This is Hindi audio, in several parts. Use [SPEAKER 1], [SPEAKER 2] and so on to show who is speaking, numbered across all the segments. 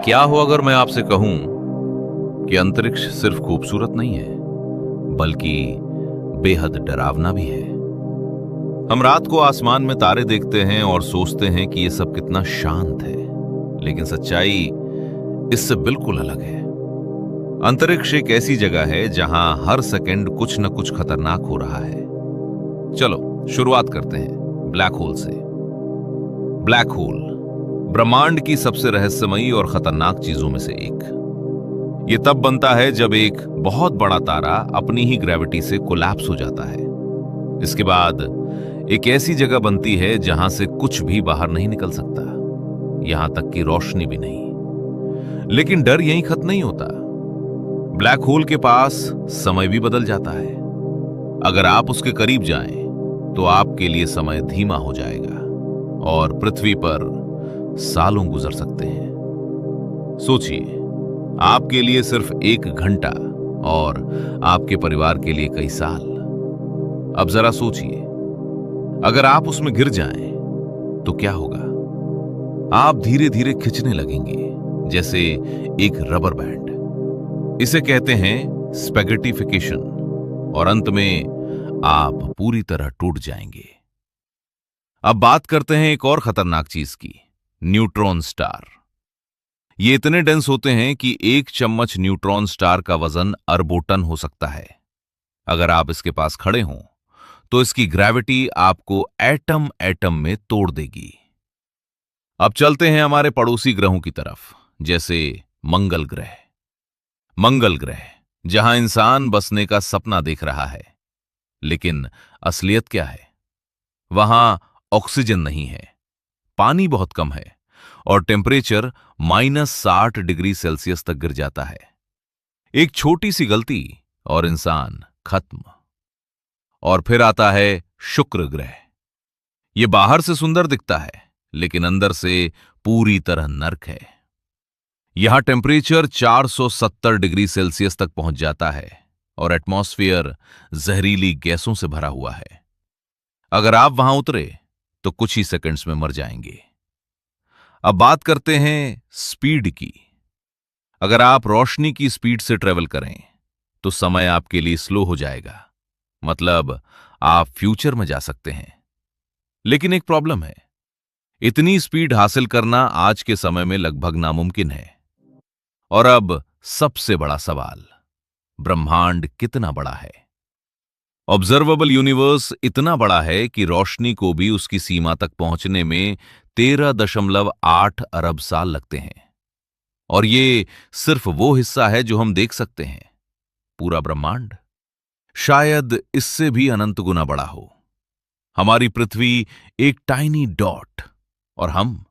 [SPEAKER 1] क्या हो अगर मैं आपसे कहूं कि अंतरिक्ष सिर्फ खूबसूरत नहीं है, बल्कि बेहद डरावना भी है। हम रात को आसमान में तारे देखते हैं और सोचते हैं कि यह सब कितना शांत है, लेकिन सच्चाई इससे बिल्कुल अलग है। अंतरिक्ष एक ऐसी जगह है जहां हर सेकंड कुछ न कुछ खतरनाक हो रहा है। चलो शुरुआत करते हैं ब्लैक होल से। ब्लैक होल ब्रह्मांड की सबसे रहस्यमयी और खतरनाक चीजों में से एक। यह तब बनता है जब एक बहुत बड़ा तारा अपनी ही ग्रेविटी से कोलैप्स हो जाता है। इसके बाद एक ऐसी जगह बनती है जहां से कुछ भी बाहर नहीं निकल सकता, यहां तक कि रोशनी भी नहीं। लेकिन डर यहीं खत्म नहीं होता। ब्लैक होल के पास समय भी बदल जाता है। अगर आप उसके करीब जाएं, तो आपके लिए समय धीमा हो जाएगा और पृथ्वी पर सालों गुजर सकते हैं। सोचिए, आपके लिए सिर्फ एक घंटा और आपके परिवार के लिए कई साल। अब जरा सोचिए, अगर आप उसमें गिर जाएं, तो क्या होगा? आप धीरे धीरे खिंचने लगेंगे, जैसे एक रबर बैंड। इसे कहते हैं स्पैगेटिफिकेशन, और अंत में आप पूरी तरह टूट जाएंगे। अब बात करते हैं एक और खतरनाक चीज की, न्यूट्रॉन स्टार। ये इतने डेंस होते हैं कि एक चम्मच न्यूट्रॉन स्टार का वजन अरबों टन हो सकता है। अगर आप इसके पास खड़े हों, तो इसकी ग्रेविटी आपको एटम एटम में तोड़ देगी। अब चलते हैं हमारे पड़ोसी ग्रहों की तरफ, जैसे मंगल ग्रह। मंगल ग्रह, जहां इंसान बसने का सपना देख रहा है, लेकिन असलियत क्या है? वहां ऑक्सीजन नहीं है, पानी बहुत कम है और टेम्परेचर -60 डिग्री सेल्सियस तक गिर जाता है। एक छोटी सी गलती और इंसान खत्म। और फिर आता है शुक्र ग्रह। यह बाहर से सुंदर दिखता है, लेकिन अंदर से पूरी तरह नर्क है। यहां टेम्परेचर 470 डिग्री सेल्सियस तक पहुंच जाता है और एटमॉस्फेयर जहरीली गैसों से भरा हुआ है। अगर आप वहां उतरे, तो कुछ ही सेकंड्स में मर जाएंगे। अब बात करते हैं स्पीड की। अगर आप रोशनी की स्पीड से ट्रेवल करें, तो समय आपके लिए स्लो हो जाएगा। मतलब आप फ्यूचर में जा सकते हैं। लेकिन एक प्रॉब्लम है, इतनी स्पीड हासिल करना आज के समय में लगभग नामुमकिन है। और अब सबसे बड़ा सवाल, ब्रह्मांड कितना बड़ा है? ऑब्जर्वेबल यूनिवर्स इतना बड़ा है कि रोशनी को भी उसकी सीमा तक पहुंचने में 13.8 अरब साल लगते हैं। और ये सिर्फ वो हिस्सा है जो हम देख सकते हैं। पूरा ब्रह्मांड शायद इससे भी अनंत गुना बड़ा हो। हमारी पृथ्वी एक टाइनी डॉट, और हम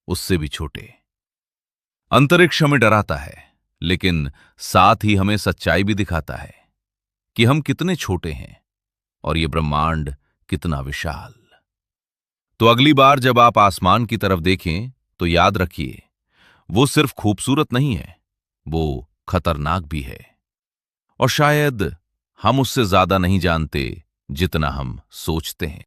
[SPEAKER 1] उससे भी छोटे। अंतरिक्ष हमें डराता है, लेकिन साथ ही हमें सच्चाई भी दिखाता है कि हम कितने छोटे हैं और ये ब्रह्मांड कितना विशाल। तो अगली बार जब आप आसमान की तरफ देखें, तो याद रखिए, वो सिर्फ खूबसूरत नहीं है, वो खतरनाक भी है। और शायद हम उससे ज्यादा नहीं जानते जितना हम सोचते हैं।